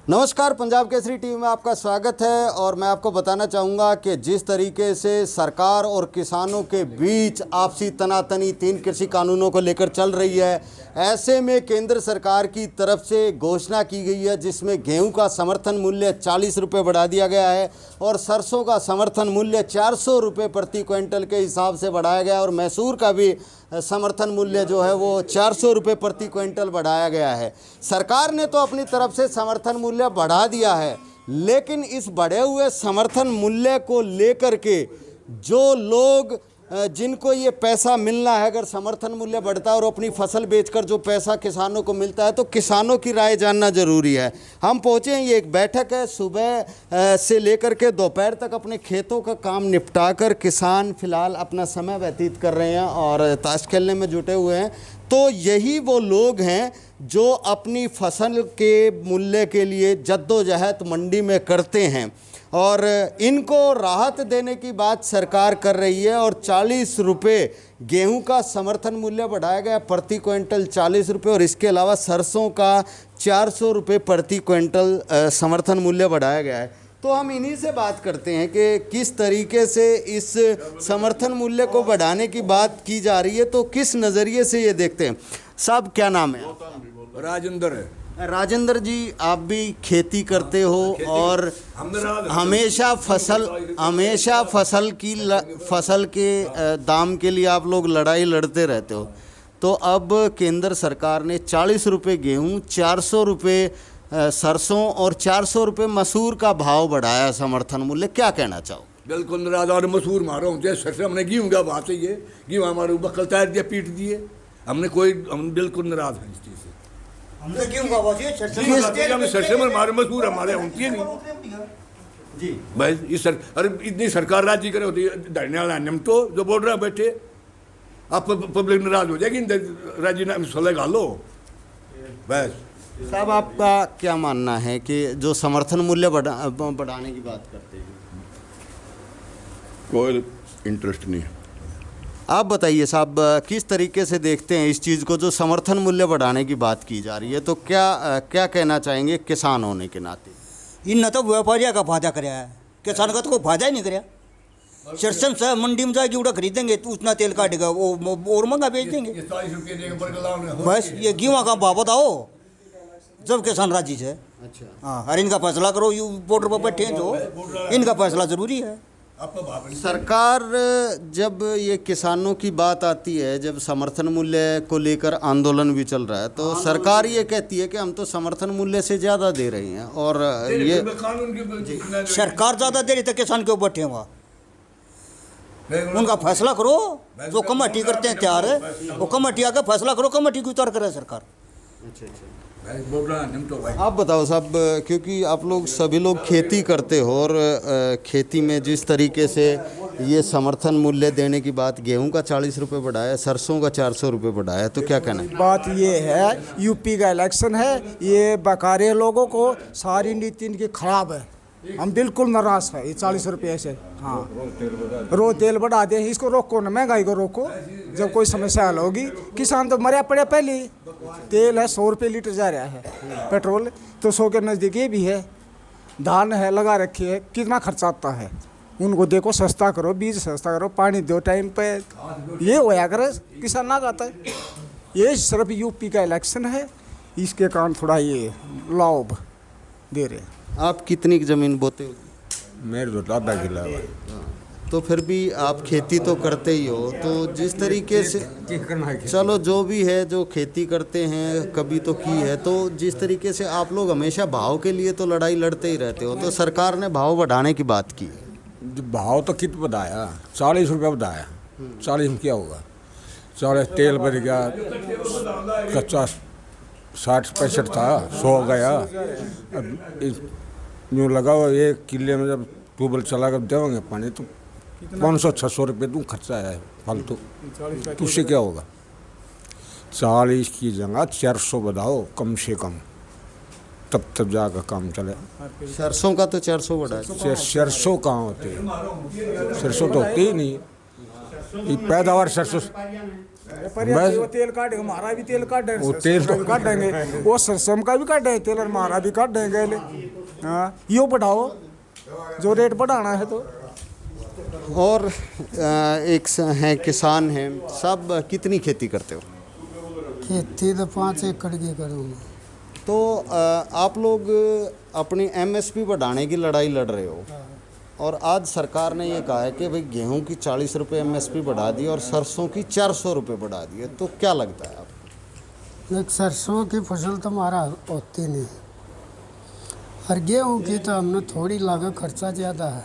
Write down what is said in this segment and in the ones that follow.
नमस्कार, पंजाब केसरी टीवी में आपका स्वागत है। और मैं आपको बताना चाहूँगा कि जिस तरीके से सरकार और किसानों के बीच आपसी तनातनी 3 कृषि कानूनों को लेकर चल रही है, ऐसे में केंद्र सरकार की तरफ से घोषणा की गई है जिसमें गेहूं का समर्थन मूल्य 40 रुपये बढ़ा दिया गया है और सरसों का समर्थन मूल्य 400 रुपये प्रति क्विंटल के हिसाब से बढ़ाया गया और मैसूर का भी समर्थन मूल्य जो है वो 400 रुपये प्रति क्विंटल बढ़ाया गया है। सरकार ने तो अपनी तरफ से समर्थन मूल्य बढ़ा दिया है, लेकिन इस बढ़े हुए समर्थन मूल्य को लेकर के जो लोग जिनको ये पैसा मिलना है, अगर समर्थन मूल्य बढ़ता है और अपनी फसल बेचकर जो पैसा किसानों को मिलता है, तो किसानों की राय जानना ज़रूरी है। हम पहुँचे हैं, ये एक बैठक है, सुबह से लेकर के दोपहर तक अपने खेतों का काम निपटाकर किसान फ़िलहाल अपना समय व्यतीत कर रहे हैं और ताश खेलने में जुटे हुए हैं। तो यही वो लोग हैं जो अपनी फसल के मूल्य के लिए जद्दोजहद मंडी में करते हैं और इनको राहत देने की बात सरकार कर रही है और 40 रुपये गेहूं का समर्थन मूल्य बढ़ाया गया प्रति क्विंटल 40 रुपये और इसके अलावा सरसों का 400 रुपये प्रति क्विंटल समर्थन मूल्य बढ़ाया गया है। तो हम इन्हीं से बात करते हैं कि किस तरीके से इस समर्थन मूल्य को बढ़ाने की बात की जा रही है, तो किस नज़रिए से ये देखते हैं। साहब, क्या नाम है? राजेंद्र है। राजेंद्र जी, आप भी खेती करते हो और हमेशा फसल के दाम के लिए आप लोग लड़ाई लड़ते रहते हो। तो अब केंद्र सरकार ने 40 रुपये गेहूँ, 400 रुपये सरसों और 400 रुपये मसूर का भाव बढ़ाया समर्थन मूल्य, क्या कहना चाहो? बिल्कुल नाराज और मसूर मारो सरसों हमने गेहूँ का भाव चाहिए, गेहूँ हमारे ऊपर कल तैयार दिया, पीट दिए हम बिल्कुल नाराज हैं इस चीज़ से। हमने क्यों कहा बात सरसों में हमारे मजबूर हमारे होती है नहीं जी भाई। इस सर अरे इतनी सरकार राजी करे होती है धरने वाला हम तो जो बोल रहे बैठे, आप पब्लिक नाराज हो जाएगी, राजी ना सलाह घालो बस। साहब, आपका क्या मानना है कि जो समर्थन मूल्य बढ़ाने की बात करते हैं? कोई इंटरेस्ट नहीं है। आप बताइए साहब, किस तरीके से देखते हैं इस चीज़ को, जो समर्थन मूल्य बढ़ाने की बात की जा रही है, तो क्या कहना चाहेंगे किसान होने के नाते? इन तो व्यापारियों का फायदा कराया है, किसान का तो कोई फायदा ही नहीं कराया। सरसों से मंडी में जाके उड़ा खरीदेंगे तो उतना तेल काटेगा, वो और महंगा बेच देंगे। बस ये गेहूँ का भाव बताओ जब किसान राजी है। अच्छा, हाँ, अरे इनका फैसला करो, यू बॉर्डर पर बैठे जो इनका फैसला ज़रूरी है। सरकार जब ये किसानों की बात आती है, जब समर्थन मूल्य को लेकर आंदोलन भी चल रहा है, तो सरकार ये कहती है कि हम तो समर्थन मूल्य से ज़्यादा दे रही हैं और ये सरकार ज़्यादा दे रही तो किसान क्यों बैठे वहाँ? उनका फैसला करो, जो कमेटी करते हैं तैयार है, वो कमेटी आकर फैसला करो, कमेटी की उतार करे सरकार। अच्छा। आप बताओ साहब, क्योंकि आप लोग सभी लोग खेती करते हो और खेती में जिस तरीके से ये समर्थन मूल्य देने की बात, गेहूं का 40 रुपये बढ़ाया, सरसों का 400 रुपये बढ़ाया, तो क्या कहना है? बात ये है, यूपी का इलेक्शन है, ये बकारे लोगों को सारी नीति इनकी खराब है। हम बिल्कुल नाराज है ये 40 रुपये से। हाँ, रो तेल बढ़ा दे, इसको रोको ना, महंगाई को रोको, जब कोई समस्या हल होगी। किसान तो मरा पड़े पहले ही। तेल है 100 रुपये लीटर जा रहा है, पेट्रोल तो 100 के नज़दीक ये भी है, धान है लगा रखी है, कितना खर्चा आता है। उनको देखो, सस्ता करो, बीज सस्ता करो, पानी दो टाइम पे, ये होया करे, किसान ना गाता है। ये सिर्फ यूपी का इलेक्शन है, इसके कारण थोड़ा ये लाभ दे रहे हैं। आप कितनी ज़मीन बोते हो? मेरे तो आधा किला है। तो फिर भी आप खेती तो करते ही हो, तो जिस तरीके से, चलो जो भी है, जो खेती करते हैं कभी तो की है, तो जिस तरीके से आप लोग हमेशा भाव के लिए तो लड़ाई लड़ते ही रहते हो, तो सरकार ने भाव बढ़ाने की बात की है। भाव तो कितना बढ़ाया? 40 रुपये बढ़ाया। 40 में क्या होगा? 40 तेल बढ़ गया, कच्चा 60-65 था, 100 गया। अब यूँ लगाओ, एक किले में जब ट्यूबवेल चला कर देंगे पानी तो 500-600 रुपये तुम खर्चा है फालतू, तो उससे क्या होगा? 40 की जगह 400 बढ़ाओ कम से कम, तब जाकर काम चले। सरसों का तो 400 बढ़ा है। सरसों कहाँ होते हैं? सरसों तो होती ही नहीं, ये पैदावार सरसों पर ये वो तेल काटेगा, हमारा भी तेल काट देंगे, वो तेल सरसों का भी काट देंगे, वो सरसों का भी काट देंगे तेल, और हमारा भी काट देंगे। हाँ, यो बढ़ाओ जो रेट बढ़ाना है तो। और एक हैं किसान हैं, सब कितनी खेती करते हो? खेती तो 5 एकड़ की करूँगा। तो आप लोग अपनी एमएसपी बढ़ाने की लड़ाई लड़ रहे हो, और आज सरकार ने ये कहा है कि भाई गेहूं की 40 रुपये एमएसपी बढ़ा दी और सरसों की 400 रुपये बढ़ा दी है, तो क्या लगता है आपको? एक सरसों की फसल तो हमारा होती नहीं, और गेहूँ की तो हमने थोड़ी लागत, खर्चा ज़्यादा है,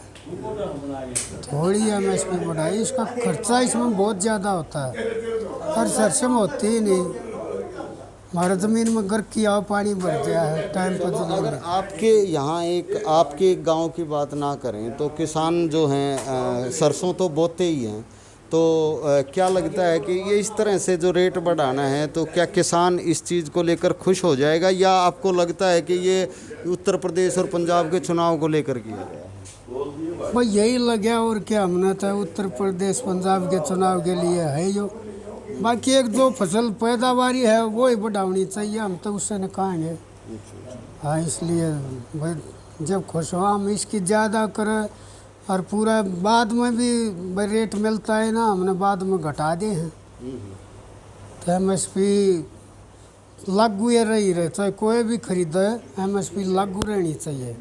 थोड़ी एमएसपी बढ़ाई, इसका खर्चा इसमें बहुत ज़्यादा होता है, और सरसों में होती ही नहीं। हमारे ज़मीन में घर की आओ पानी भर गया है टाइम पर। अगर आपके यहाँ आपके एक गांव की बात ना करें तो किसान जो हैं सरसों तो बोते ही हैं, तो क्या लगता है कि ये इस तरह से जो रेट बढ़ाना है, तो क्या किसान इस चीज़ को लेकर खुश हो जाएगा, या आपको लगता है कि ये उत्तर प्रदेश और पंजाब के चुनाव को लेकर किया गया है? भाई यही लगे, और क्या, हमने तो उत्तर प्रदेश पंजाब के चुनाव के लिए है जो, बाकी एक जो फसल पैदावारी है वो ही बढ़ानी चाहिए, हम तो उससे न कहेंगे। हाँ, इसलिए भाई जब खुश हो हम इसकी ज़्यादा करें, और पूरा बाद में भी भाई रेट मिलता है ना, हमने बाद में घटा दिए हैं, तो एमएसपी लागू ये रही रहे, चाहे कोई भी खरीदे एमएसपी लागू रहनी चाहिए।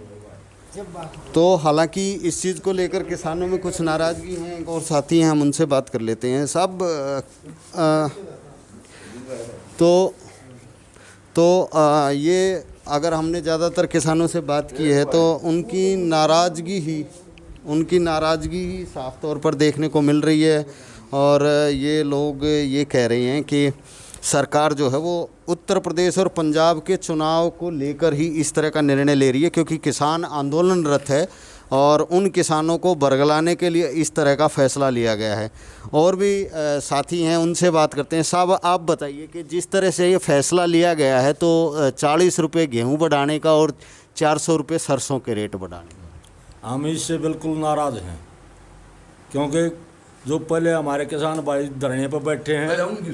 तो हालांकि इस चीज़ को लेकर किसानों में कुछ नाराज़गी है। एक और साथी हैं, हम उनसे बात कर लेते हैं। साहब ये अगर हमने ज़्यादातर किसानों से बात की है तो उनकी नाराज़गी ही साफ तौर पर देखने को मिल रही है, और ये लोग ये कह रहे हैं कि सरकार जो है वो उत्तर प्रदेश और पंजाब के चुनाव को लेकर ही इस तरह का निर्णय ले रही है, क्योंकि किसान आंदोलनरत है और उन किसानों को बरगलाने के लिए इस तरह का फ़ैसला लिया गया है। और भी साथी हैं, उनसे बात करते हैं। साहब, आप बताइए कि जिस तरह से ये फ़ैसला लिया गया है, तो 40 रुपये गेहूँ बढ़ाने का और 400 रुपये सरसों के रेट बढ़ाने का, हम इससे बिल्कुल नाराज़ हैं, क्योंकि जो पहले हमारे किसान भाई धरने पर बैठे हैं,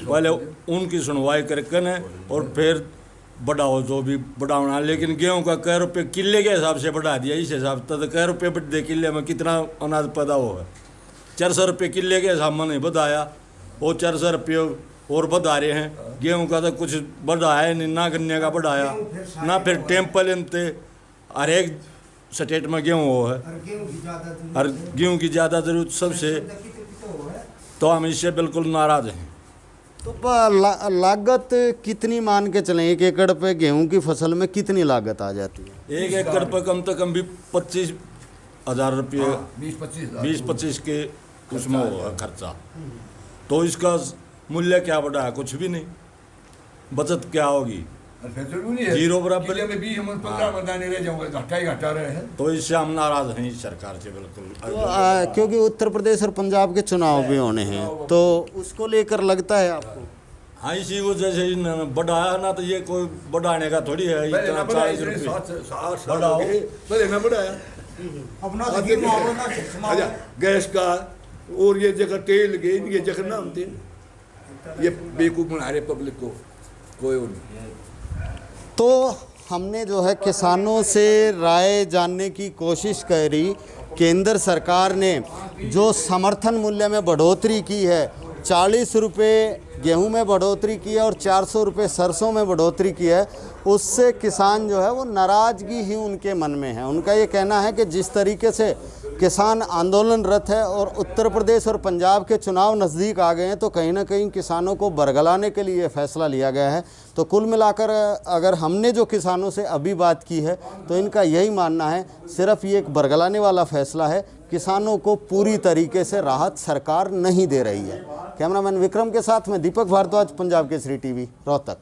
पहले उनकी सुनवाई करके न और फिर बढ़ाओ जो भी बढ़ाना, लेकिन गेहूं का कै रुपये किले के हिसाब से बढ़ा दिया। इस हिसाब से कै रुपये बढ़े किले में कितना अनाज पैदा हुआ है, 400 रुपये किले के हिसाब में नहीं बढ़ाया, वो 400 रुपये और बढ़ा रहे हैं। गेहूं का तो कुछ बढ़ाया नहीं, ना गन्ने का बढ़ाया, ना फिर टेम्पल इनते हर एक स्टेट में गेहूँ हो है, और गेहूँ की ज़्यादा जरूरत सबसे, तो हम इससे बिल्कुल नाराज़ हैं। तो लागत कितनी मान के चलें? 1 एकड़ पे गेहूं की फसल में कितनी लागत आ जाती है? 1 एकड़ पर कम से कम भी 25,000 रुपये, 20-25 के उसमें होगा खर्चा, तो इसका मूल्य क्या बढ़ा है? कुछ भी नहीं, बचत क्या होगी? जीरो बराबर। तो इससे हम नाराज हैं इस सरकार से बिल्कुल। तो क्योंकि उत्तर प्रदेश और पंजाब के चुनाव भी होने हैं, तो उसको लेकर लगता है आपको? हाँ, इसी वजह से बढ़ाया ना, तो ये कोई बढ़ाने का थोड़ी है, इतना 40 रुपये बढ़ाओ गैस का, और ये जगह तेल के, ये जगह ना होते, ये बेवकूफ़ बना रहे पब्लिक को, कोई नहीं। तो हमने जो है किसानों से राय जानने की कोशिश करी। केंद्र सरकार ने जो समर्थन मूल्य में बढ़ोतरी की है, 40 रुपये गेहूं में बढ़ोतरी की है और 400 रुपये सरसों में बढ़ोतरी की है, उससे किसान जो है वो नाराज़गी ही उनके मन में है। उनका ये कहना है कि जिस तरीके से किसान आंदोलनरत है और उत्तर प्रदेश और पंजाब के चुनाव नज़दीक आ गए हैं, तो कहीं ना कहीं किसानों को बरगलाने के लिए फैसला लिया गया है। तो कुल मिलाकर अगर हमने जो किसानों से अभी बात की है, तो इनका यही मानना है सिर्फ ये एक बरगलाने वाला फैसला है, किसानों को पूरी तरीके से राहत सरकार नहीं दे रही है। कैमरामैन विक्रम के साथ में दीपक भारद्वाज, पंजाब केसरी टीवी, रोहतक।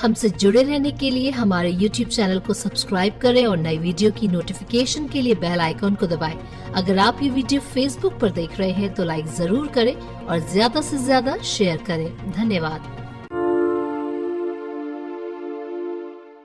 हमसे जुड़े रहने के लिए हमारे YouTube चैनल को सब्सक्राइब करें और नई वीडियो की नोटिफिकेशन के लिए बेल आइकॉन को दबाएं। अगर आप ये वीडियो Facebook पर देख रहे हैं तो लाइक जरूर करें और ज्यादा से ज्यादा शेयर करें। धन्यवाद।